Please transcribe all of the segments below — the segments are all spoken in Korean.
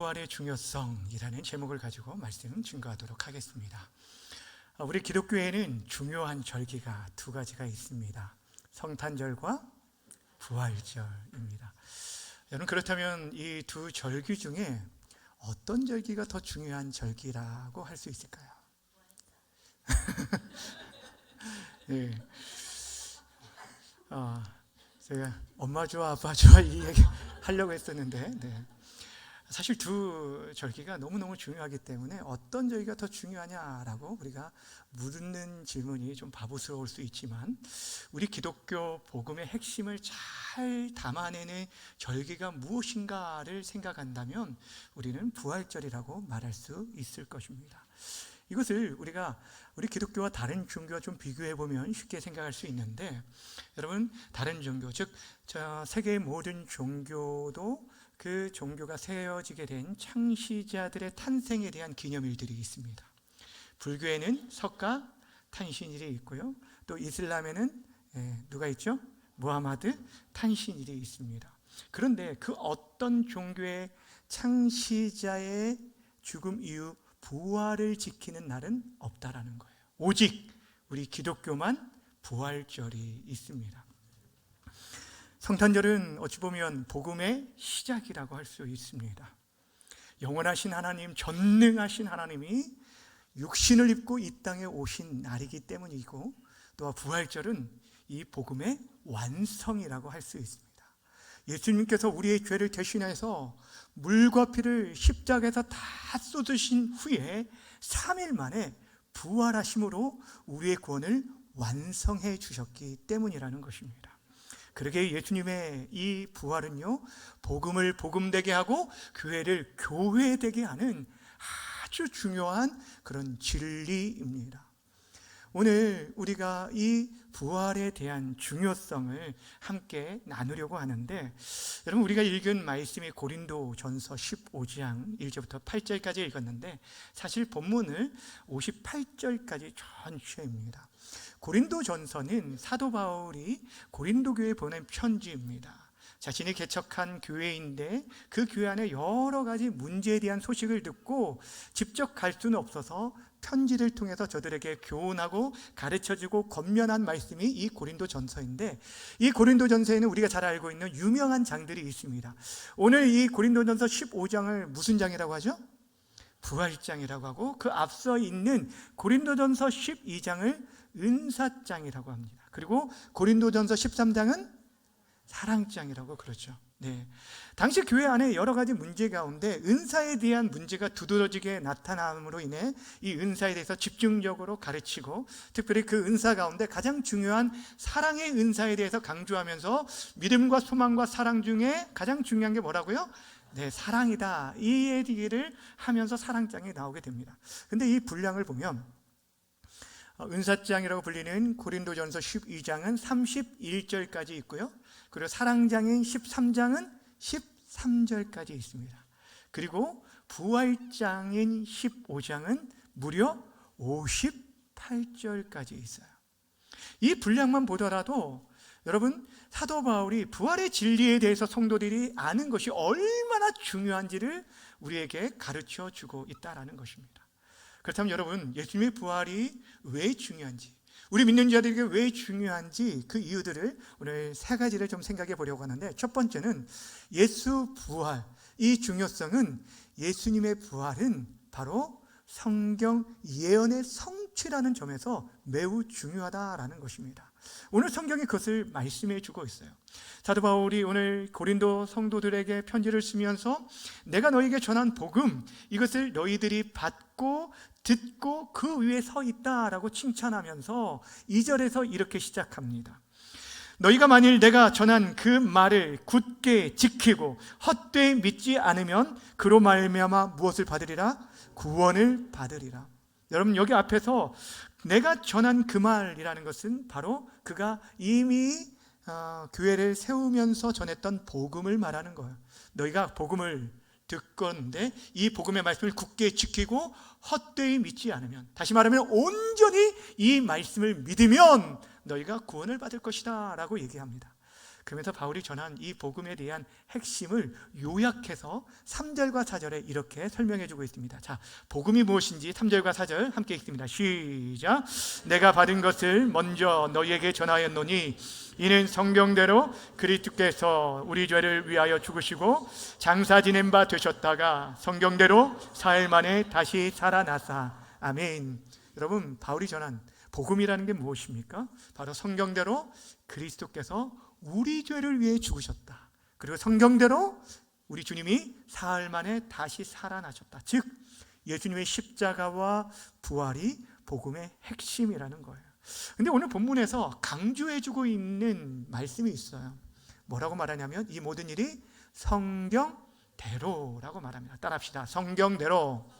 부활의 중요성이라는 제목을 가지고 말씀 증거하도록 하겠습니다. 우리 기독교에는 중요한 절기가 두 가지가 있습니다. 성탄절과 부활절입니다. 여러분, 그렇다면 이 두 절기 중에 어떤 절기가 더 중요한 절기라고 할 수 있을까요? 네. 제가 엄마 좋아 아빠 좋아 이 얘기 하려고 했었는데, 네. 사실 두 절기가 너무너무 중요하기 때문에 어떤 절기가 더 중요하냐라고 우리가 묻는 질문이 좀 바보스러울 수 있지만, 우리 기독교 복음의 핵심을 잘 담아내는 절기가 무엇인가를 생각한다면 우리는 부활절이라고 말할 수 있을 것입니다. 이것을 우리 기독교와 다른 종교와 좀 비교해 보면 쉽게 생각할 수 있는데, 여러분, 다른 종교, 즉 세계의 모든 종교도 그 종교가 세워지게 된 창시자들의 탄생에 대한 기념일들이 있습니다. 불교에는 석가 탄신일이 있고요, 또 이슬람에는 누가 있죠? 무하마드 탄신일이 있습니다. 그런데 그 어떤 종교의 창시자의 죽음 이후 부활을 지키는 날은 없다라는 거예요. 오직 우리 기독교만 부활절이 있습니다. 성탄절은 어찌 보면 복음의 시작이라고 할 수 있습니다. 영원하신 하나님, 전능하신 하나님이 육신을 입고 이 땅에 오신 날이기 때문이고, 또 부활절은 이 복음의 완성이라고 할 수 있습니다. 예수님께서 우리의 죄를 대신해서 물과 피를 십자가에서 다 쏟으신 후에 3일 만에 부활하심으로 우리의 구원을 완성해 주셨기 때문이라는 것입니다. 그러게 예수님의 이 부활은요, 복음을 복음되게 하고 교회를 교회되게 하는 아주 중요한 그런 진리입니다. 오늘 우리가 이 부활에 대한 중요성을 함께 나누려고 하는데, 여러분, 우리가 읽은 말씀이 고린도전서 15장 1절부터 8절까지 읽었는데, 사실 본문을 58절까지 전체입니다. 고린도전서는 사도 바울이 고린도 교회에 보낸 편지입니다. 자신이 개척한 교회인데 그 교회 안에 여러 가지 문제에 대한 소식을 듣고 직접 갈 수는 없어서 편지를 통해서 저들에게 교훈하고 가르쳐주고 권면한 말씀이 이 고린도전서인데, 이 고린도전서에는 우리가 잘 알고 있는 유명한 장들이 있습니다. 오늘 이 고린도전서 15장을 무슨 장이라고 하죠? 부활장이라고 하고, 그 앞서 있는 고린도전서 12장을 은사장이라고 합니다. 그리고 고린도전서 13장은 사랑장이라고 그러죠. 네. 당시 교회 안에 여러 가지 문제 가운데 은사에 대한 문제가 두드러지게 나타남으로 인해 이 은사에 대해서 집중적으로 가르치고, 특별히 그 은사 가운데 가장 중요한 사랑의 은사에 대해서 강조하면서 믿음과 소망과 사랑 중에 가장 중요한 게 뭐라고요? 네, 사랑이다. 이 얘기를 하면서 사랑장이 나오게 됩니다. 근데 이 분량을 보면 은사장이라고 불리는 고린도전서 12장은 31절까지 있고요, 그리고 사랑장인 13장은 13절까지 있습니다. 그리고 부활장인 15장은 무려 58절까지 있어요. 이 분량만 보더라도 여러분, 사도 바울이 부활의 진리에 대해서 성도들이 아는 것이 얼마나 중요한지를 우리에게 가르쳐 주고 있다는 것입니다. 그렇다면 여러분, 예수님의 부활이 왜 중요한지, 우리 믿는 자들에게 왜 중요한지, 그 이유들을 오늘 세 가지를 좀 생각해 보려고 하는데, 첫 번째는 예수 부활, 이 중요성은 예수님의 부활은 바로 성경 예언의 성취라는 점에서 매우 중요하다라는 것입니다. 오늘 성경이 그것을 말씀해 주고 있어요. 사도 바울이 오늘 고린도 성도들에게 편지를 쓰면서 내가 너에게 전한 복음, 이것을 너희들이 받고 듣고 그 위에 서 있다라고 칭찬하면서 2절에서 이렇게 시작합니다. 너희가 만일 내가 전한 그 말을 굳게 지키고 헛되이 믿지 않으면 그로 말미암아 무엇을 받으리라? 구원을 받으리라. 여러분, 여기 앞에서 내가 전한 그 말이라는 것은 바로 그가 이미 교회를 세우면서 전했던 복음을 말하는 거예요. 너희가 복음을 듣건데 이 복음의 말씀을 굳게 지키고 헛되이 믿지 않으면, 다시 말하면 온전히 이 말씀을 믿으면 너희가 구원을 받을 것이다 라고 얘기합니다. 그러면서 바울이 전한 이 복음에 대한 핵심을 요약해서 3절과 4절에 이렇게 설명해 주고 있습니다. 자, 복음이 무엇인지 3절과 4절 함께 읽습니다. 시작. 내가 받은 것을 먼저 너희에게 전하였노니 이는 성경대로 그리스도께서 우리 죄를 위하여 죽으시고 장사 지낸 바 되셨다가 성경대로 사흘 만에 다시 살아나사. 아멘. 여러분, 바울이 전한 복음이라는 게 무엇입니까? 바로 성경대로 그리스도께서 우리 죄를 위해 죽으셨다. 그리고 성경대로 우리 주님이 사흘 만에 다시 살아나셨다. 즉 예수님의 십자가와 부활이 복음의 핵심이라는 거예요. 근데 오늘 본문에서 강조해주고 있는 말씀이 있어요. 뭐라고 말하냐면 이 모든 일이 성경대로라고 말합니다. 따라합시다. 성경대로.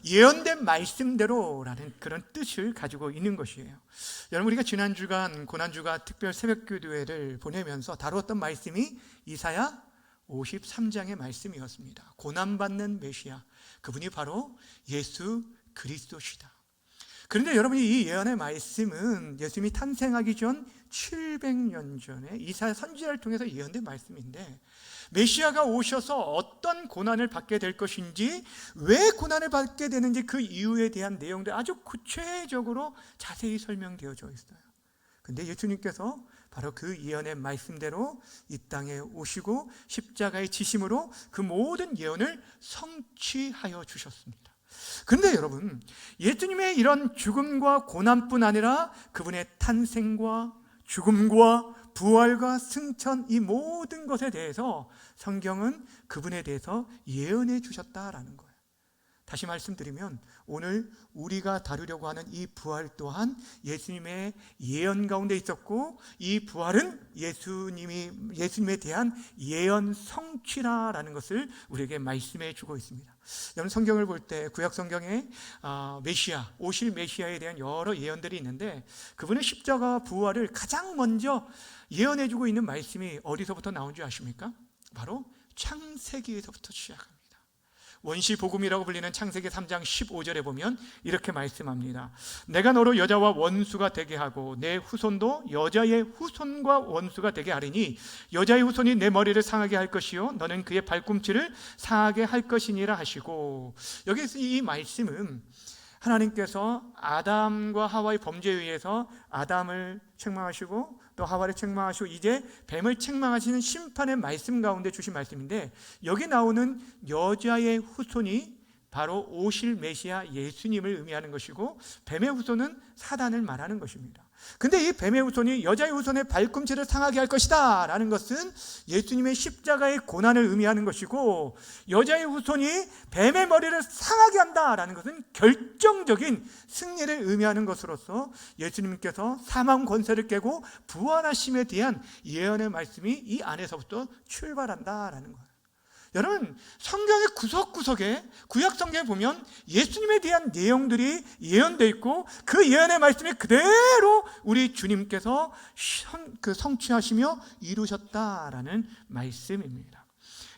예언된 말씀대로라는 그런 뜻을 가지고 있는 것이에요. 여러분, 우리가 지난 주간 고난주가 특별 새벽기도회를 보내면서 다루었던 말씀이 이사야 53장의 말씀이었습니다. 고난받는 메시아, 그분이 바로 예수 그리스도시다. 그런데 여러분이 이 예언의 말씀은 예수님이 탄생하기 전 700년 전에 이사야 선지자를 통해서 예언된 말씀인데, 메시아가 오셔서 어떤 고난을 받게 될 것인지, 왜 고난을 받게 되는지 그 이유에 대한 내용들 아주 구체적으로 자세히 설명되어져 있어요. 근데 예수님께서 바로 그 예언의 말씀대로 이 땅에 오시고 십자가의 지심으로 그 모든 예언을 성취하여 주셨습니다. 그런데 여러분, 예수님의 이런 죽음과 고난뿐 아니라 그분의 탄생과 죽음과 부활과 승천, 이 모든 것에 대해서 성경은 그분에 대해서 예언해 주셨다라는 거예요. 다시 말씀드리면 오늘 우리가 다루려고 하는 이 부활 또한 예수님의 예언 가운데 있었고, 이 부활은 예수님에 대한 예언 성취라라는 것을 우리에게 말씀해 주고 있습니다. 여러분, 성경을 볼 때 구약 성경에 메시아, 오실 메시아에 대한 여러 예언들이 있는데, 그분의 십자가 부활을 가장 먼저 예언해 주고 있는 말씀이 어디서부터 나온 줄 아십니까? 바로 창세기에서부터 시작합니다. 원시 복음이라고 불리는 창세기 3장 15절에 보면 이렇게 말씀합니다. 내가 너로 여자와 원수가 되게 하고 내 후손도 여자의 후손과 원수가 되게 하리니 여자의 후손이 내 머리를 상하게 할 것이요 너는 그의 발꿈치를 상하게 할 것이니라 하시고, 여기서 이 말씀은 하나님께서 아담과 하와의 범죄에 의해서 아담을 책망하시고 또 하와를 책망하시고 이제 뱀을 책망하시는 심판의 말씀 가운데 주신 말씀인데, 여기 나오는 여자의 후손이 바로 오실 메시아 예수님을 의미하는 것이고, 뱀의 후손은 사단을 말하는 것입니다. 근데 이 뱀의 후손이 여자의 후손의 발꿈치를 상하게 할 것이다 라는 것은 예수님의 십자가의 고난을 의미하는 것이고, 여자의 후손이 뱀의 머리를 상하게 한다 라는 것은 결정적인 승리를 의미하는 것으로서 예수님께서 사망 권세를 깨고 부활하심에 대한 예언의 말씀이 이 안에서부터 출발한다라는 거예요. 여러분, 성경의 구석구석에 구약 성경에 보면 예수님에 대한 내용들이 예언되어 있고, 그 예언의 말씀이 그대로 우리 주님께서 성취하시며 이루셨다라는 말씀입니다.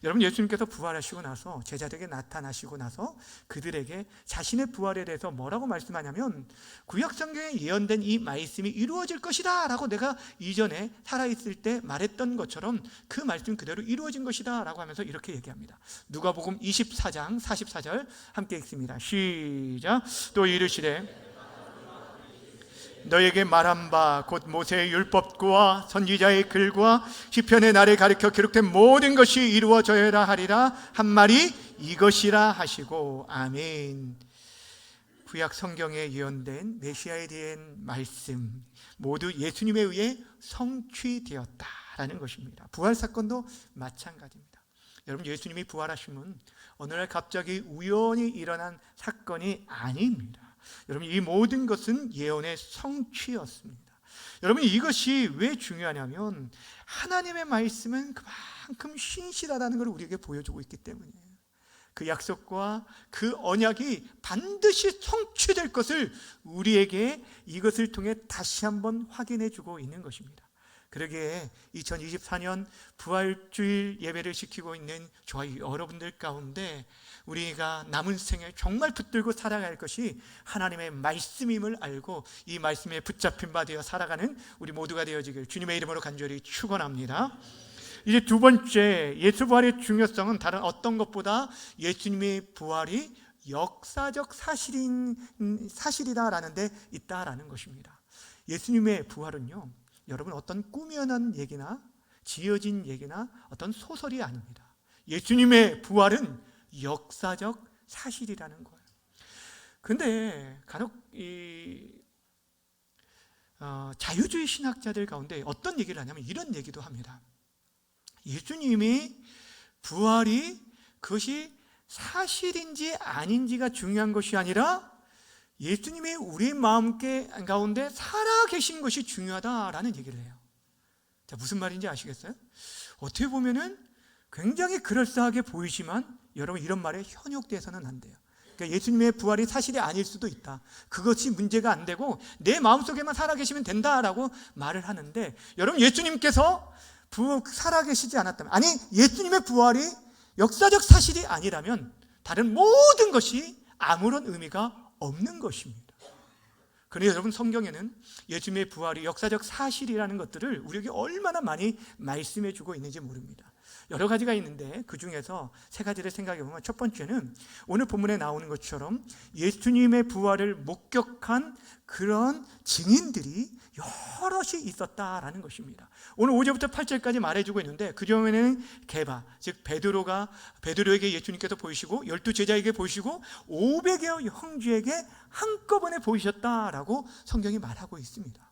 여러분, 예수님께서 부활하시고 나서 제자들에게 나타나시고 나서 그들에게 자신의 부활에 대해서 뭐라고 말씀하냐면, 구약 성경에 예언된 이 말씀이 이루어질 것이다 라고 내가 이전에 살아있을 때 말했던 것처럼 그 말씀 그대로 이루어진 것이다 라고 하면서 이렇게 얘기합니다. 누가복음 24장 44절 함께 읽습니다. 시작. 또 이르시되 너에게 말한 바 곧 모세의 율법과 선지자의 글과 시편의 날에 가리켜 기록된 모든 것이 이루어져야 하리라 한 말이 이것이라 하시고. 아멘. 구약 성경에 예언된 메시아에 대한 말씀 모두 예수님에 의해 성취되었다라는 것입니다. 부활 사건도 마찬가지입니다. 여러분, 예수님이 부활하심은 어느 날 갑자기 우연히 일어난 사건이 아닙니다. 여러분, 이 모든 것은 예언의 성취였습니다. 여러분, 이것이 왜 중요하냐면 하나님의 말씀은 그만큼 신실하다는 걸 우리에게 보여주고 있기 때문이에요. 그 약속과 그 언약이 반드시 성취될 것을 우리에게 이것을 통해 다시 한번 확인해 주고 있는 것입니다. 그러기에 2024년 부활주일 예배를 지키고 있는 저와 여러분들 가운데 우리가 남은 생에 정말 붙들고 살아갈 것이 하나님의 말씀임을 알고 이 말씀에 붙잡힌 바 되어 살아가는 우리 모두가 되어지길 주님의 이름으로 간절히 축원합니다. 이제 두 번째, 예수 부활의 중요성은 다른 어떤 것보다 예수님의 부활이 역사적 사실이다라는 데 있다라는 것입니다. 예수님의 부활은요, 여러분 어떤 꾸며낸 얘기나 지어진 얘기나 어떤 소설이 아닙니다. 예수님의 부활은 역사적 사실이라는 거예요. 그런데 간혹 자유주의 신학자들 가운데 어떤 얘기를 하냐면 이런 얘기도 합니다. 예수님이 부활이 그것이 사실인지 아닌지가 중요한 것이 아니라 예수님이 우리 마음 가운데 살아계신 것이 중요하다라는 얘기를 해요. 자, 무슨 말인지 아시겠어요? 어떻게 보면은 굉장히 그럴싸하게 보이지만 여러분 이런 말에 현혹돼서는 안 돼요. 그러니까 예수님의 부활이 사실이 아닐 수도 있다. 그것이 문제가 안 되고 내 마음속에만 살아계시면 된다라고 말을 하는데, 여러분 예수님께서 살아계시지 않았다면, 아니 예수님의 부활이 역사적 사실이 아니라면 다른 모든 것이 아무런 의미가 없는 것입니다. 그런데 여러분 성경에는 예수님의 부활이 역사적 사실이라는 것들을 우리에게 얼마나 많이 말씀해 주고 있는지 모릅니다. 여러 가지가 있는데 그 중에서 세 가지를 생각해 보면, 첫 번째는 오늘 본문에 나오는 것처럼 예수님의 부활을 목격한 그런 증인들이 여럿이 있었다라는 것입니다. 오늘 5절부터 8절까지 말해주고 있는데 그 중에는 게바, 즉 베드로에게 예수님께서 보이시고 12제자에게 보이시고 500여 형제에게 한꺼번에 보이셨다라고 성경이 말하고 있습니다.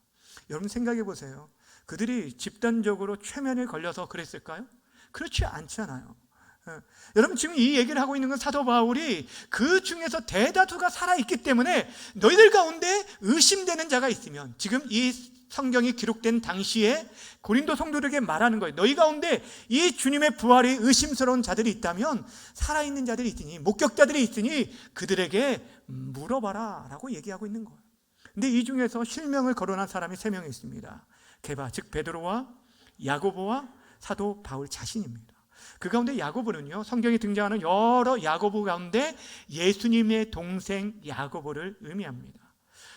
여러분 생각해 보세요. 그들이 집단적으로 최면에 걸려서 그랬을까요? 그렇지 않잖아요. 여러분 지금 이 얘기를 하고 있는 건 사도 바울이 그 중에서 대다수가 살아있기 때문에 너희들 가운데 의심되는 자가 있으면, 지금 이 성경이 기록된 당시에 고린도 성도들에게 말하는 거예요. 너희 가운데 이 주님의 부활이 의심스러운 자들이 있다면 살아있는 자들이 있으니, 목격자들이 있으니 그들에게 물어봐라 라고 얘기하고 있는 거예요. 근데 이 중에서 실명을 거론한 사람이 3명이 있습니다. 게바, 즉 베드로와 야고보와 사도 바울 자신입니다. 그 가운데 야고보는요, 성경에 등장하는 여러 야고보 가운데 예수님의 동생 야고보를 의미합니다.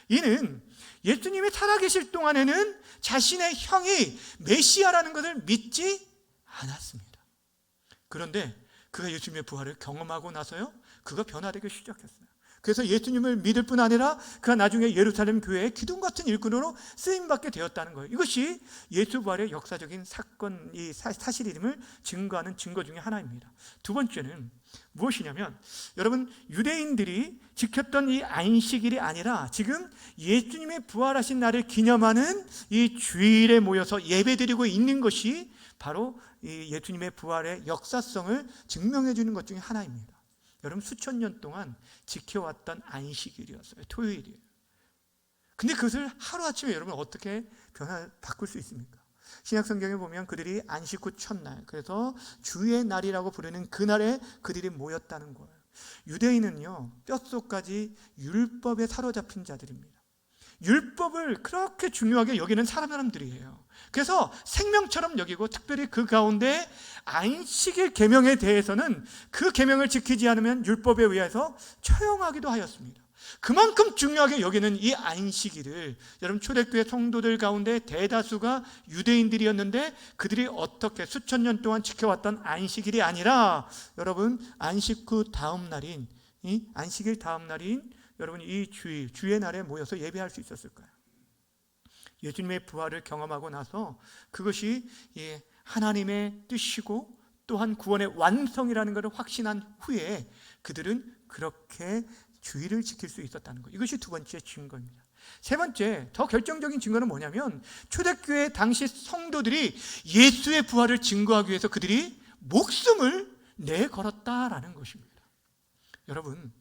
이는 예수님이 살아계실 동안에는 자신의 형이 메시아라는 것을 믿지 않았습니다. 그런데 그가 예수님의 부활을 경험하고 나서요, 그가 변화되기 시작했어요. 그래서 예수님을 믿을 뿐 아니라 그가 나중에 예루살렘 교회의 기둥 같은 일꾼으로 쓰임받게 되었다는 거예요. 이것이 예수 부활의 역사적인 사건, 이 사실임을 증거하는 증거 중에 하나입니다. 두 번째는 무엇이냐면, 여러분 유대인들이 지켰던 이 안식일이 아니라 지금 예수님의 부활하신 날을 기념하는 이 주일에 모여서 예배드리고 있는 것이 바로 이 예수님의 부활의 역사성을 증명해 주는 것 중에 하나입니다. 여러분 수천 년 동안 지켜왔던 안식일이었어요. 토요일이에요. 근데 그것을 하루아침에 여러분 어떻게 바꿀 수 있습니까? 신약 성경에 보면 그들이 안식 후 첫날, 그래서 주의 날이라고 부르는 그날에 그들이 모였다는 거예요. 유대인은요, 뼛속까지 율법에 사로잡힌 자들입니다. 율법을 그렇게 중요하게 여기는 사람들이에요. 그래서 생명처럼 여기고, 특별히 그 가운데 안식일 계명에 대해서는 그 계명을 지키지 않으면 율법에 의해서 처형하기도 하였습니다. 그만큼 중요하게 여기는 이 안식일을, 여러분 초대교회 성도들 가운데 대다수가 유대인들이었는데 그들이 어떻게 수천 년 동안 지켜왔던 안식일이 아니라, 여러분 안식 후 다음 날인, 이 안식일 다음 날인 여러분 이 주의 날에 모여서 예배할 수 있었을까요? 예수님의 부활을 경험하고 나서 그것이 하나님의 뜻이고 또한 구원의 완성이라는 것을 확신한 후에 그들은 그렇게 주의를 지킬 수 있었다는 것, 이것이 두 번째 증거입니다. 세 번째, 더 결정적인 증거는 뭐냐면, 초대교회 당시 성도들이 예수의 부활을 증거하기 위해서 그들이 목숨을 내걸었다라는 것입니다. 여러분,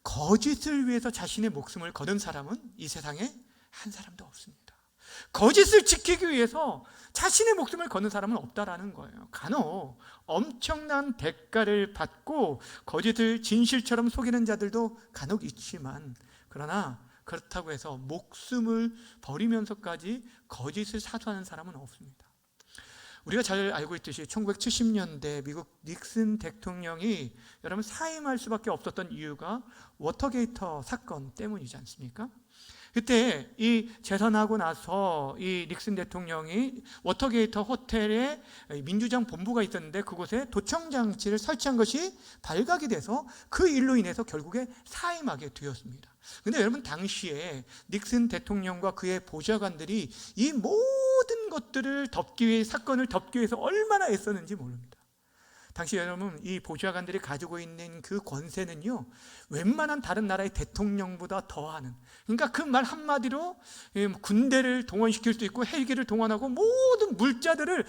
거짓을 위해서 자신의 목숨을 거둔 사람은 이 세상에 한 사람도 없습니다. 거짓을 지키기 위해서 자신의 목숨을 거는 사람은 없다라는 거예요. 간혹 엄청난 대가를 받고 거짓을 진실처럼 속이는 자들도 간혹 있지만, 그러나 그렇다고 해서 목숨을 버리면서까지 거짓을 사수하는 사람은 없습니다. 우리가 잘 알고 있듯이 1970년대 미국 닉슨 대통령이 여러분 사임할 수밖에 없었던 이유가 워터게이트 사건 때문이지 않습니까? 그때 이 재선하고 나서 이 닉슨 대통령이 워터게이트 호텔에 민주당 본부가 있었는데 그곳에 도청 장치를 설치한 것이 발각이 돼서 그 일로 인해서 결국에 사임하게 되었습니다. 근데 여러분 당시에 닉슨 대통령과 그의 보좌관들이 이 모든 것들을 덮기 위해 사건을 덮기 위해서 얼마나 애썼는지 모릅니다. 당시 여러분 이 보좌관들이 가지고 있는 그 권세는요 웬만한 다른 나라의 대통령보다 더하는, 그러니까 그 말 한마디로 군대를 동원시킬 수 있고 헬기를 동원하고 모든 물자들을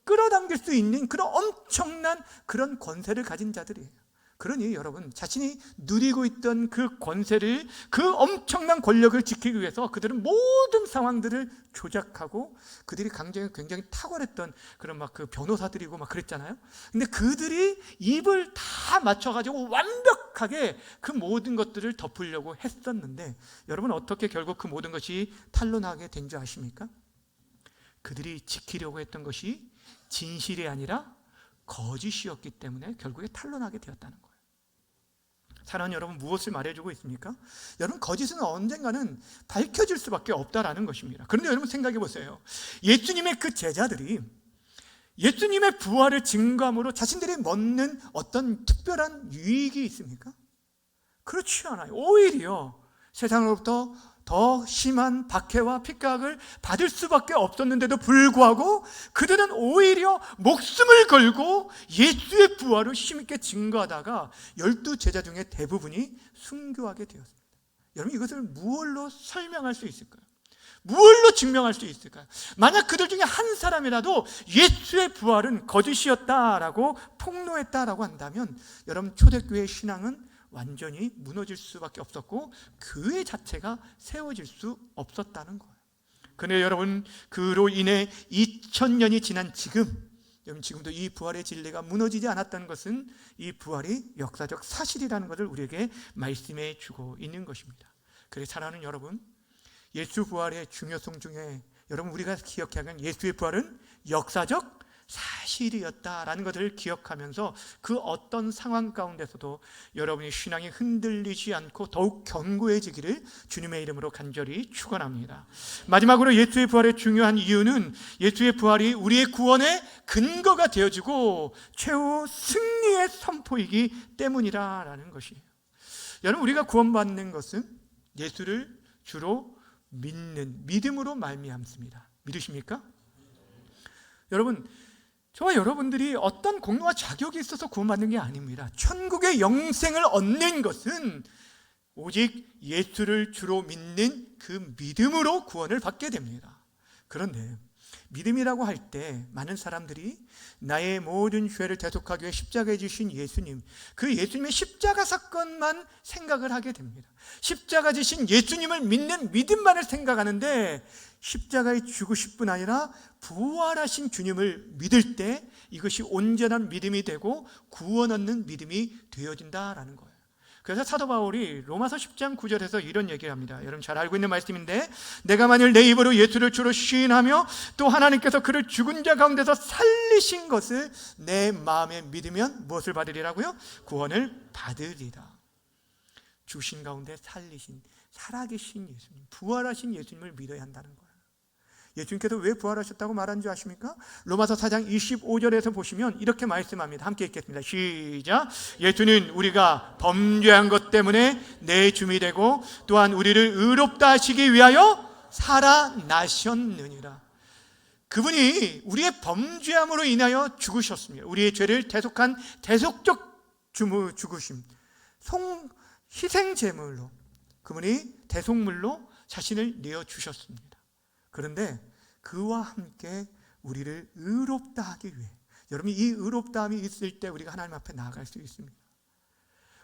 끌어당길 수 있는 그런 엄청난 그런 권세를 가진 자들이에요. 그러니 여러분 자신이 누리고 있던 그 권세를, 그 엄청난 권력을 지키기 위해서 그들은 모든 상황들을 조작하고, 그들이 굉장히 탁월했던 그런 막 그 변호사들이고 막 그랬잖아요. 근데 그들이 입을 다 맞춰가지고 완벽하게 그 모든 것들을 덮으려고 했었는데 여러분 어떻게 결국 그 모든 것이 탄로나게 된 줄 아십니까? 그들이 지키려고 했던 것이 진실이 아니라 거짓이었기 때문에 결국에 탄로나게 되었다는 거예요. 사랑하는 여러분, 무엇을 말해주고 있습니까? 여러분, 거짓은 언젠가는 밝혀질 수밖에 없다라는 것입니다. 그런데 여러분 생각해 보세요. 예수님의 그 제자들이 예수님의 부활을 증거함으로 자신들이 얻는 어떤 특별한 유익이 있습니까? 그렇지 않아요. 오히려 세상으로부터 더 심한 박해와 핍박을 받을 수밖에 없었는데도 불구하고 그들은 오히려 목숨을 걸고 예수의 부활을 힘있게 증거하다가 12제자 중에 대부분이 순교하게 되었습니다. 여러분 이것을 무엇로 설명할 수 있을까요? 무엇로 증명할 수 있을까요? 만약 그들 중에 한 사람이라도 예수의 부활은 거짓이었다라고 폭로했다라고 한다면 여러분 초대교회의 신앙은 완전히 무너질 수밖에 없었고 교회 자체가 세워질 수 없었다는 거예요. 그런데 여러분 그로 인해 2000년이 지난 지금도 이 부활의 진리가 무너지지 않았다는 것은 이 부활이 역사적 사실이라는 것을 우리에게 말씀해 주고 있는 것입니다. 그래서 사랑하는 여러분, 예수 부활의 중요성 중에 여러분 우리가 기억해야 하는 예수의 부활은 역사적 사실이었다라는 것을 기억하면서 그 어떤 상황 가운데서도 여러분의 신앙이 흔들리지 않고 더욱 견고해지기를 주님의 이름으로 간절히 축원합니다. 마지막으로 예수의 부활의 중요한 이유는 예수의 부활이 우리의 구원의 근거가 되어지고 최후 승리의 선포이기 때문이라는 것이에요. 여러분 우리가 구원받는 것은 예수를 주로 믿는 믿음으로 말미암습니다. 믿으십니까? 여러분 저와 여러분들이 어떤 공로와 자격이 있어서 구원받는 게 아닙니다. 천국의 영생을 얻는 것은 오직 예수를 주로 믿는 그 믿음으로 구원을 받게 됩니다. 그런데 믿음이라고 할 때 많은 사람들이 나의 모든 죄를 대속하기 위해 십자가에 지신 예수님, 그 예수님의 십자가 사건만 생각을 하게 됩니다. 십자가 지신 예수님을 믿는 믿음만을 생각하는데 십자가에 죽으실 뿐 아니라 부활하신 주님을 믿을 때 이것이 온전한 믿음이 되고 구원 얻는 믿음이 되어진다라는 거예요. 그래서 사도 바울이 로마서 10장 9절에서 이런 얘기를 합니다. 여러분 잘 알고 있는 말씀인데 내가 만일 내 입으로 예수를 주로 시인하며 또 하나님께서 그를 죽은 자 가운데서 살리신 것을 내 마음에 믿으면 무엇을 받으리라고요? 구원을 받으리라. 죽으신 가운데 살리신 살아계신 예수님, 부활하신 예수님을 믿어야 한다는 거예요. 예수님께서 왜 부활하셨다고 말한 줄 아십니까? 로마서 4장 25절에서 보시면 이렇게 말씀합니다. 함께 읽겠습니다. 시작. 예수는 우리가 범죄한 것 때문에 내 줌이 되고 또한 우리를 의롭다 하시기 위하여 살아나셨느니라. 그분이 우리의 범죄함으로 인하여 죽으셨습니다. 우리의 죄를 대속한 대속적 죽으심, 희생제물로 그분이 대속물로 자신을 내어주셨습니다. 그런데 그와 함께 우리를 의롭다 하기 위해, 여러분 이 의롭다함이 있을 때 우리가 하나님 앞에 나아갈 수 있습니다.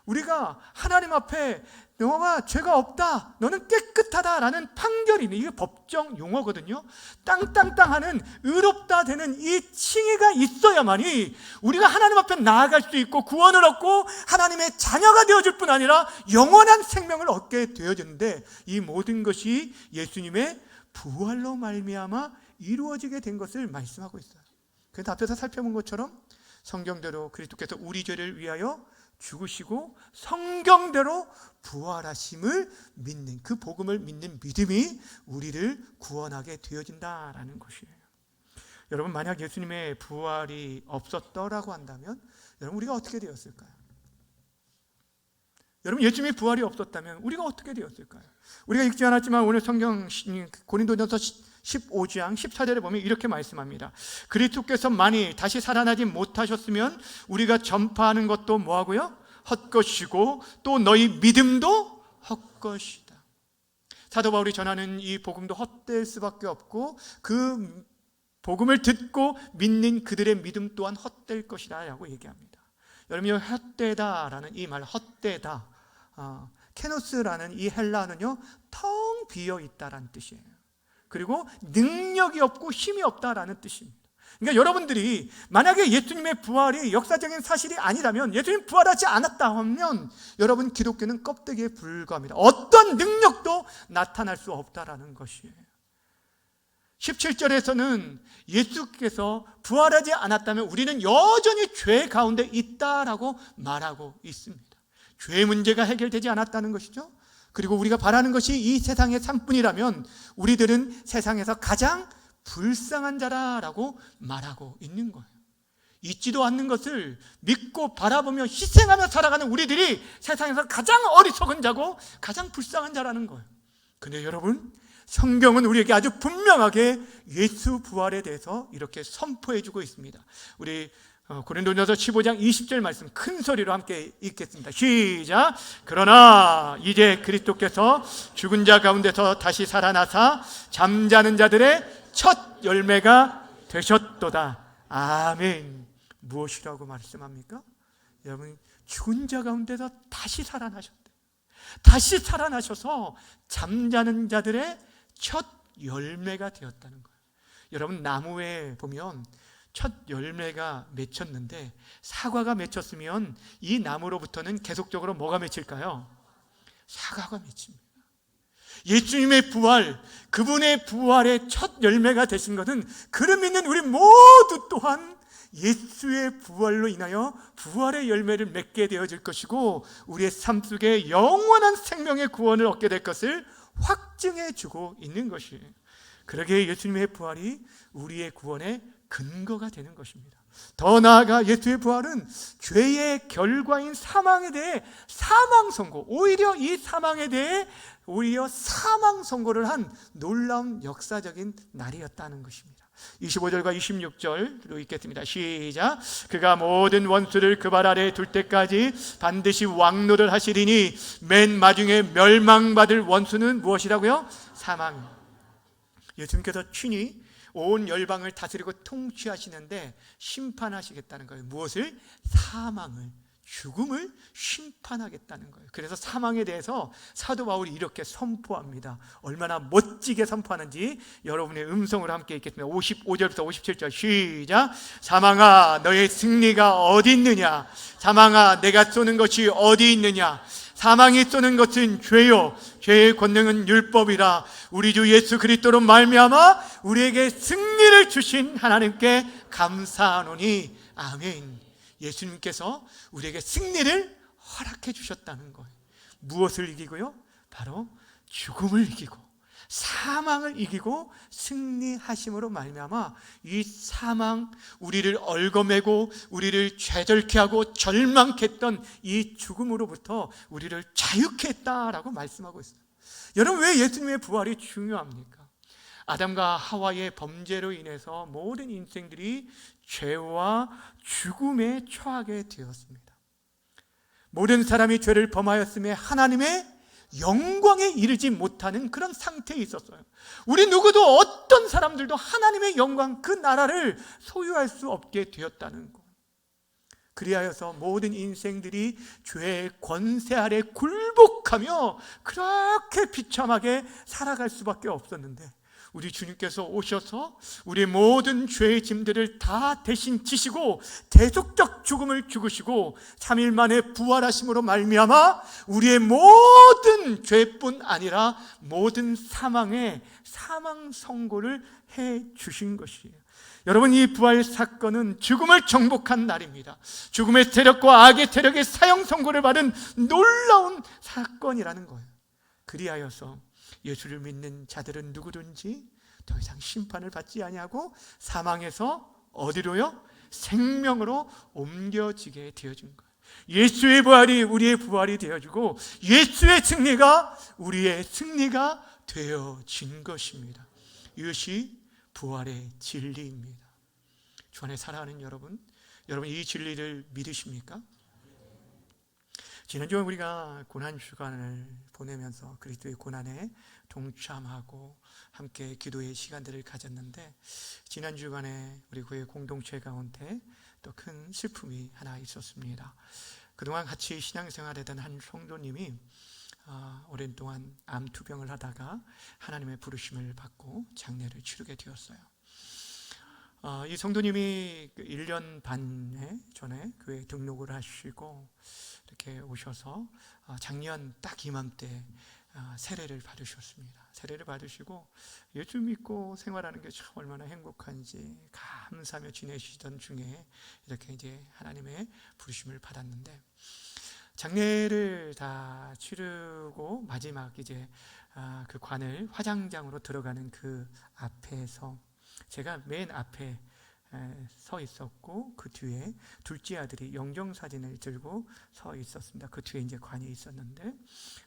우리가 하나님 앞에 너가 죄가 없다, 너는 깨끗하다라는 판결이 있는, 이게 법정 용어거든요. 땅땅땅 하는 의롭다 되는 이 칭의가 있어야만이 우리가 하나님 앞에 나아갈 수 있고 구원을 얻고 하나님의 자녀가 되어줄 뿐 아니라 영원한 생명을 얻게 되어지는데, 이 모든 것이 예수님의 부활로 말미암아 이루어지게 된 것을 말씀하고 있어요. 그래서 앞에서 살펴본 것처럼 성경대로 그리스도께서 우리 죄를 위하여 죽으시고 성경대로 부활하심을 믿는, 그 복음을 믿는 믿음이 우리를 구원하게 되어진다라는 것이에요. 여러분, 만약 예수님의 부활이 없었더라고 한다면 여러분, 우리가 어떻게 되었을까요? 여러분, 예수님의 부활이 없었다면 우리가 어떻게 되었을까요? 우리가 읽지 않았지만 오늘 성경 고린도전서 15장 14절에 보면 이렇게 말씀합니다. 그리스도께서 만일 다시 살아나지 못하셨으면 우리가 전파하는 것도 뭐하고요? 헛것이고 또 너희 믿음도 헛것이다. 사도 바울이 전하는 이 복음도 헛될 수밖에 없고 그 복음을 듣고 믿는 그들의 믿음 또한 헛될 것이다 라고 얘기합니다. 여러분, 헛되다라는 이 말, 헛되다, 케노스라는 이 헬라어는요, 텅 비어 있다라는 뜻이에요. 그리고 능력이 없고 힘이 없다라는 뜻입니다. 그러니까 여러분들이 만약에 예수님의 부활이 역사적인 사실이 아니라면, 예수님 부활하지 않았다 하면 여러분, 기독교는 껍데기에 불과합니다. 어떤 능력도 나타날 수 없다라는 것이에요. 17절에서는 예수께서 부활하지 않았다면 우리는 여전히 죄 가운데 있다라고 말하고 있습니다. 죄의 문제가 해결되지 않았다는 것이죠. 그리고 우리가 바라는 것이 이 세상의 삶뿐이라면 우리들은 세상에서 가장 불쌍한 자라라고 말하고 있는 거예요. 있지도 않는 것을 믿고 바라보며 희생하며 살아가는 우리들이 세상에서 가장 어리석은 자고 가장 불쌍한 자라는 거예요. 근데 여러분, 성경은 우리에게 아주 분명하게 예수 부활에 대해서 이렇게 선포해주고 있습니다. 우리 고린도전서 15장 20절 말씀 큰 소리로 함께 읽겠습니다. 시작. 그러나 이제 그리스도께서 죽은 자 가운데서 다시 살아나사 잠자는 자들의 첫 열매가 되셨도다. 아멘. 무엇이라고 말씀합니까? 여러분, 죽은 자 가운데서 다시 살아나셨대. 다시 살아나셔서 잠자는 자들의 첫 열매가 되었다는 거예요. 여러분, 나무에 보면 첫 열매가 맺혔는데 사과가 맺혔으면 이 나무로부터는 계속적으로 뭐가 맺힐까요? 사과가 맺힙니다. 예수님의 부활, 그분의 부활의 첫 열매가 되신 것은 그를 믿는 우리 모두 또한 예수의 부활로 인하여 부활의 열매를 맺게 되어질 것이고 우리의 삶 속에 영원한 생명의 구원을 얻게 될 것을 확증해 주고 있는 것이에요. 그러기에 예수님의 부활이 우리의 구원의 근거가 되는 것입니다. 더 나아가 예수의 부활은 죄의 결과인 사망에 대해 사망 선고, 오히려 이 사망에 대해 오히려 사망 선고를 한 놀라운 역사적인 날이었다는 것입니다. 25절과 26절로 읽겠습니다. 시작. 그가 모든 원수를 그 발 아래에 둘 때까지 반드시 왕노를 하시리니 맨 마중에 멸망받을 원수는 무엇이라고요? 사망. 예수님께서 친히 온 열방을 다스리고 통치하시는데 심판하시겠다는 거예요. 무엇을? 사망을, 죽음을 심판하겠다는 거예요. 그래서 사망에 대해서 사도 바울이 이렇게 선포합니다. 얼마나 멋지게 선포하는지 여러분의 음성으로 함께 읽겠습니다. 55절부터 57절 시작. 사망아, 너의 승리가 어디 있느냐? 사망아, 내가 쏘는 것이 어디 있느냐? 사망이 쏘는 것은 죄요, 죄의 권능은 율법이라. 우리 주 예수 그리스도로 말미암아 우리에게 승리를 주신 하나님께 감사하노니 아멘. 예수님께서 우리에게 승리를 허락해 주셨다는 거예요. 무엇을 이기고요? 바로 죽음을 이기고 사망을 이기고 승리하심으로 말미암아 이 사망, 우리를 얽어매고 우리를 죄절케 하고 절망케 했던 이 죽음으로부터 우리를 자유케 했다라고 말씀하고 있어요. 여러분, 왜 예수님의 부활이 중요합니까? 아담과 하와의 범죄로 인해서 모든 인생들이 죄와 죽음에 처하게 되었습니다. 모든 사람이 죄를 범하였음에 하나님의 영광에 이르지 못하는 그런 상태에 있었어요. 우리 누구도 어떤 사람들도 하나님의 영광, 그 나라를 소유할 수 없게 되었다는 것. 그리하여서 모든 인생들이 죄의 권세 아래 굴복하며 그렇게 비참하게 살아갈 수밖에 없었는데, 우리 주님께서 오셔서 우리의 모든 죄의 짐들을 다 대신 지시고 대속적 죽음을 죽으시고 3일 만에 부활하심으로 말미암아 우리의 모든 죄뿐 아니라 모든 사망의 사망 선고를 해 주신 것이에요. 여러분, 이 부활 사건은 죽음을 정복한 날입니다. 죽음의 세력과 악의 세력의 사형 선고를 받은 놀라운 사건이라는 거예요. 그리하여서 예수를 믿는 자들은 누구든지 더 이상 심판을 받지 아니하고 사망에서 어디로요? 생명으로 옮겨지게 되어진 거예요. 예수의 부활이 우리의 부활이 되어지고 예수의 승리가 우리의 승리가 되어진 것입니다. 이것이 부활의 진리입니다. 주 안에 사랑하는 여러분 이 진리를 믿으십니까? 지난주에 우리가 고난주간을 보내면서 그리스도의 고난에 동참하고 함께 기도의 시간들을 가졌는데, 지난주간에 우리 교회 공동체 가운데 또 큰 슬픔이 하나 있었습니다. 그동안 같이 신앙생활하던 한 성도님이 오랜 동안 암투병을 하다가 하나님의 부르심을 받고 장례를 치르게 되었어요. 이 성도님이 1년 반 전에 교회에 등록을 하시고 이렇게 오셔서 작년 딱 이맘때 세례를 받으셨습니다. 세례를 받으시고 예수 믿고 생활하는 게 참 얼마나 행복한지 감사하며 지내시던 중에 이렇게 이제 하나님의 부르심을 받았는데, 장례를 다 치르고 마지막 이제 그 관을 화장장으로 들어가는 그 앞에서 제가 맨 앞에 서 있었고, 그 뒤에 둘째 아들이 영정사진을 들고 서 있었습니다. 그 뒤에 이제 관이 있었는데,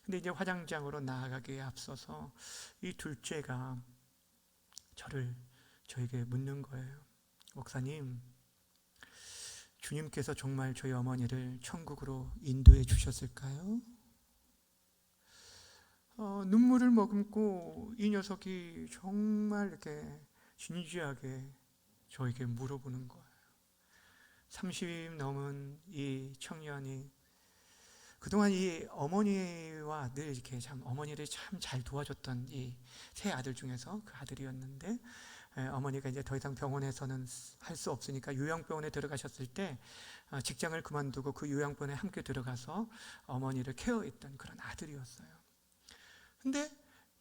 근데 이제 화장장으로 나아가기에 앞서서 이 둘째가 저에게 묻는 거예요. 목사님, 주님께서 정말 저희 어머니를 천국으로 인도해 주셨을까요? 눈물을 머금고 이 녀석이 정말 이렇게 진지하게 저에게 물어보는 거예요. 30 넘은 이 청년이 그동안 이 어머니와 늘 이렇게 어머니를 참 잘 도와줬던 이 세 아들 중에서 그 아들이었는데, 어머니가 이제 더 이상 병원에서는 할 수 없으니까 요양병원에 들어가셨을 때 직장을 그만두고 그 요양병원에 함께 들어가서 어머니를 케어했던 그런 아들이었어요. 근데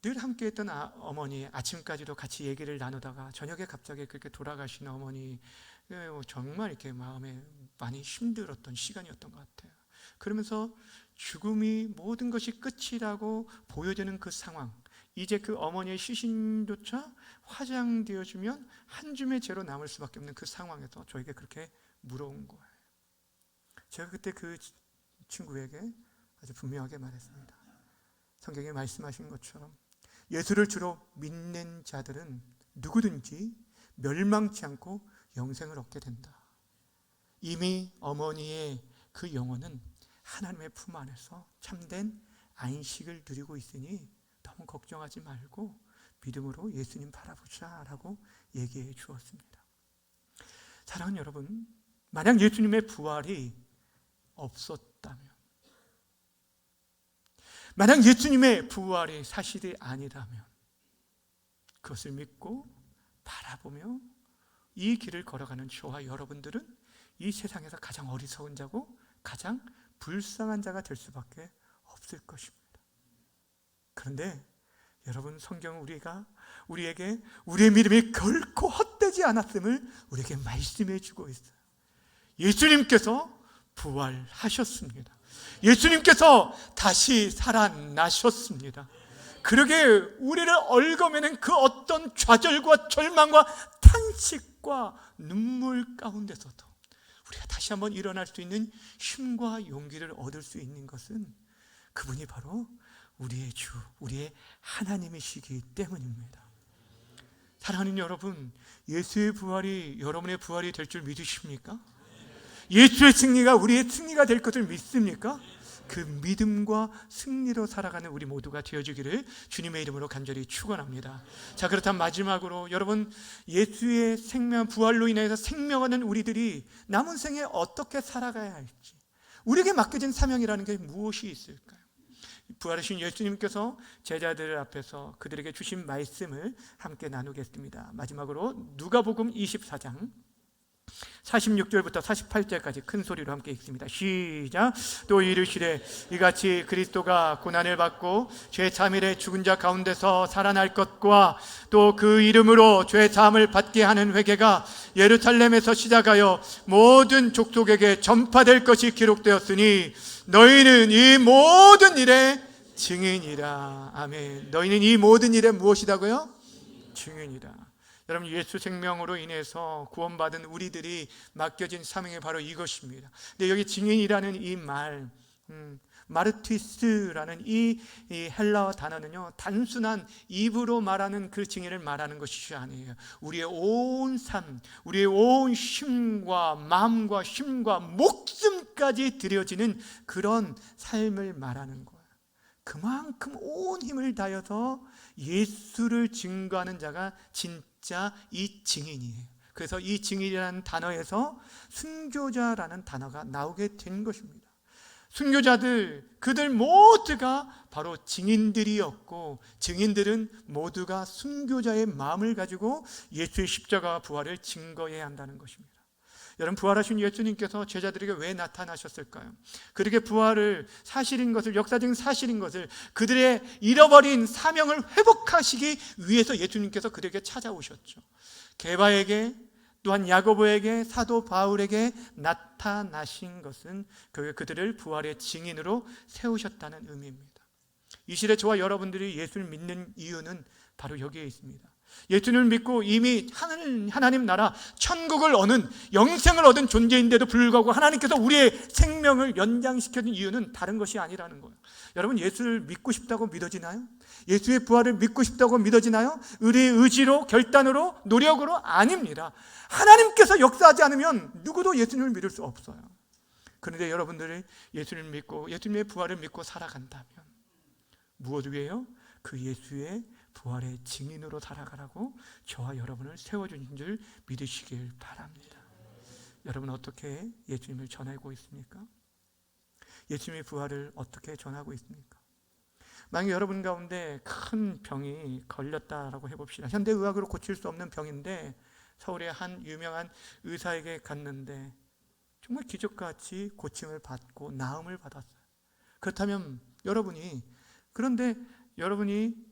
늘 함께했던 어머니, 아침까지도 같이 얘기를 나누다가 저녁에 갑자기 그렇게 돌아가신 어머니, 정말 이렇게 마음에 많이 힘들었던 시간이었던 것 같아요. 그러면서 죽음이 모든 것이 끝이라고 보여지는 그 상황, 이제 그 어머니의 시신조차 화장되어주면 한 줌의 죄로 남을 수밖에 없는 그 상황에서 저에게 그렇게 물어온 거예요. 제가 그때 그 친구에게 아주 분명하게 말했습니다. 성경에 말씀하신 것처럼 예수를 주로 믿는 자들은 누구든지 멸망치 않고 영생을 얻게 된다. 이미 어머니의 그 영혼은 하나님의 품 안에서 참된 안식을 누리고 있으니 너무 걱정하지 말고 믿음으로 예수님 바라보자 라고 얘기해 주었습니다. 사랑하는 여러분, 만약 예수님의 부활이 없었다면, 만약 예수님의 부활이 사실이 아니라면, 그것을 믿고 바라보며 이 길을 걸어가는 저와 여러분들은 이 세상에서 가장 어리석은 자고 가장 불쌍한 자가 될 수밖에 없을 것입니다. 그런데 여러분, 성경은 우리에게 우리의 믿음이 결코 헛되지 않았음을 우리에게 말씀해 주고 있어요. 예수님께서 부활하셨습니다. 예수님께서 다시 살아나셨습니다. 그러게 우리를 얽어매는 그 어떤 좌절과 절망과 탄식과 눈물 가운데서도 우리가 다시 한번 일어날 수 있는 힘과 용기를 얻을 수 있는 것은 그분이 바로 우리의 주, 우리의 하나님이시기 때문입니다. 사랑하는 여러분, 예수의 부활이 여러분의 부활이 될 줄 믿으십니까? 예수의 승리가 우리의 승리가 될 것을 믿습니까? 그 믿음과 승리로 살아가는 우리 모두가 되어주기를 주님의 이름으로 간절히 축원합니다. 자, 그렇다면 마지막으로 여러분, 예수의 생명, 부활로 인해서 생명하는 우리들이 남은 생에 어떻게 살아가야 할지, 우리에게 맡겨진 사명이라는 게 무엇이 있을까요? 부활하신 예수님께서 제자들 앞에서 그들에게 주신 말씀을 함께 나누겠습니다. 마지막으로 누가복음 24장 46절부터 48절까지 큰 소리로 함께 읽습니다. 시작. 또 이르시되 이같이 그리스도가 고난을 받고 죄 사함일에 죽은 자 가운데서 살아날 것과 또 그 이름으로 죄 사함을 받게 하는 회개가 예루살렘에서 시작하여 모든 족속에게 전파될 것이 기록되었으니 너희는 이 모든 일의 증인이라. 아멘. 너희는 이 모든 일의 무엇이다고요? 증인이라. 여러분, 예수 생명으로 인해서 구원받은 우리들이 맡겨진 사명이 바로 이것입니다. 근데 여기 증인이라는 이 말, 마르티스라는 이 헬라어 단어는요, 단순한 입으로 말하는 그 증인을 말하는 것이 아니에요. 우리의 온 삶, 우리의 온 힘과 마음과 힘과 목숨까지 들여지는 그런 삶을 말하는 거예요. 그만큼 온 힘을 다해서 예수를 증거하는 자가 진짜 이 증인이에요. 그래서 이 증인이라는 단어에서 순교자라는 단어가 나오게 된 것입니다. 순교자들, 그들 모두가 바로 증인들이었고, 증인들은 모두가 순교자의 마음을 가지고 예수의 십자가와 부활을 증거해야 한다는 것입니다. 여러분, 부활하신 예수님께서 제자들에게 왜 나타나셨을까요? 그들에게 부활을, 사실인 것을, 역사적인 사실인 것을, 그들의 잃어버린 사명을 회복하시기 위해서 예수님께서 그들에게 찾아오셨죠. 게바에게, 또한 야고보에게, 사도 바울에게 나타나신 것은 그들을 부활의 증인으로 세우셨다는 의미입니다. 이 시대 저와 여러분들이 예수를 믿는 이유는 바로 여기에 있습니다. 예수님을 믿고 이미 하나님 나라 천국을 얻은, 영생을 얻은 존재인데도 불구하고 하나님께서 우리의 생명을 연장시켜준 이유는 다른 것이 아니라는 거예요. 여러분, 예수를 믿고 싶다고 믿어지나요? 예수의 부활을 믿고 싶다고 믿어지나요? 우리의 의지로, 결단으로, 노력으로? 아닙니다. 하나님께서 역사하지 않으면 누구도 예수님을 믿을 수 없어요. 그런데 여러분들이 예수님을 믿고 예수님의 부활을 믿고 살아간다면 무엇 위에요? 그 예수의 부활의 증인으로 살아가라고 저와 여러분을 세워주신 줄 믿으시길 바랍니다. 여러분, 어떻게 예수님을 전하고 있습니까? 예수님의 부활을 어떻게 전하고 있습니까? 만약 여러분 가운데 큰 병이 걸렸다라고 해봅시다. 현대의학으로 고칠 수 없는 병인데 서울의 한 유명한 의사에게 갔는데 정말 기적같이 고침을 받고 나음을 받았어요. 그렇다면 그런데 여러분이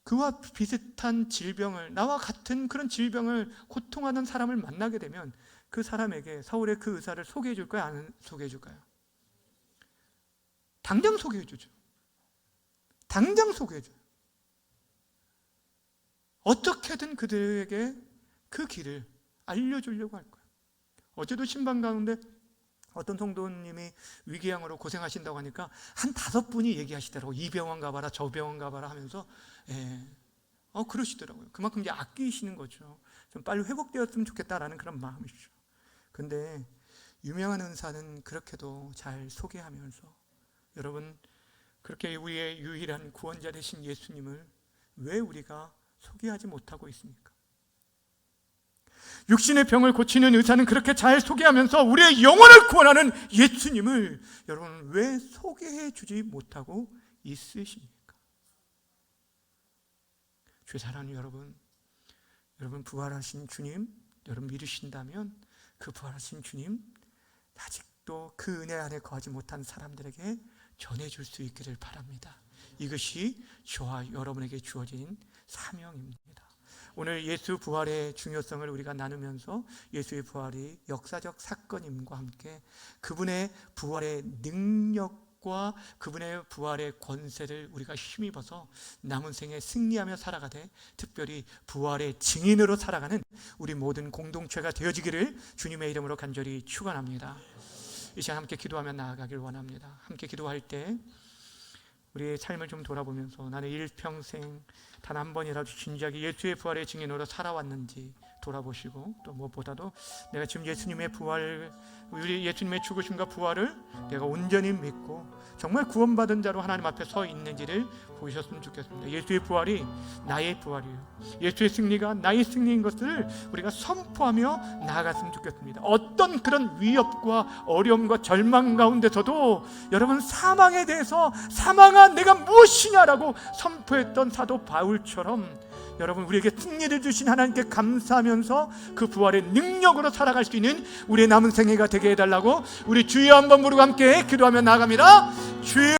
그와 비슷한 질병을, 나와 같은 그런 질병을 고통하는 사람을 만나게 되면 그 사람에게 서울의 그 의사를 소개해 줄까요? 안 소개해 줄까요? 당장 소개해 주죠. 당장 소개해 줘요. 어떻게든 그들에게 그 길을 알려주려고 할 거예요. 어제도 신방 가운데 어떤 성도님이 위궤양으로 고생하신다고 하니까 한 5분이 얘기하시더라고요. 이 병원 가봐라, 저 병원 가봐라 하면서 그러시더라고요. 그만큼 이제 아끼시는 거죠. 좀 빨리 회복되었으면 좋겠다라는 그런 마음이죠. 근데 유명한 의사는 그렇게도 잘 소개하면서, 여러분, 그렇게 우리의 유일한 구원자 되신 예수님을 왜 우리가 소개하지 못하고 있습니까? 육신의 병을 고치는 의사는 그렇게 잘 소개하면서 우리의 영혼을 구원하는 예수님을 여러분 왜 소개해 주지 못하고 있으십니까? 주의 사랑하는 여러분 부활하신 주님 여러분 믿으신다면 그 부활하신 주님 아직도 그 은혜 안에 거하지 못한 사람들에게 전해줄 수 있기를 바랍니다. 이것이 저와 여러분에게 주어진 사명입니다. 오늘 예수 부활의 중요성을 우리가 나누면서 예수의 부활이 역사적 사건임과 함께 그분의 부활의 능력과 그분의 부활의 권세를 우리가 힘입어서 남은 생에 승리하며 살아가되 특별히 부활의 증인으로 살아가는 우리 모든 공동체가 되어지기를 주님의 이름으로 간절히 축원합니다. 이 시간 함께 기도하며 나아가길 원합니다. 함께 기도할 때 우리의 삶을 좀 돌아보면서 나는 일평생 단 한 번이라도 진지하게 예수의 부활의 증인으로 살아왔는지 돌아보시고, 또 무엇보다도 내가 지금 예수님의 부활, 우리 예수님의 죽으심과 부활을 내가 온전히 믿고 정말 구원받은 자로 하나님 앞에 서 있는지를 보셨으면 좋겠습니다. 예수의 부활이 나의 부활이에요. 예수의 승리가 나의 승리인 것을 우리가 선포하며 나아갔으면 좋겠습니다. 어떤 그런 위협과 어려움과 절망 가운데서도 여러분, 사망에 대해서 사망아 내가 무엇이냐라고 선포했던 사도 바울처럼 여러분, 우리에게 승리를 주신 하나님께 감사하면서 그 부활의 능력으로 살아갈 수 있는 우리의 남은 생애가 되게 해달라고 우리 주여 한번 부르고 함께 기도하며 나아갑니다. 주여.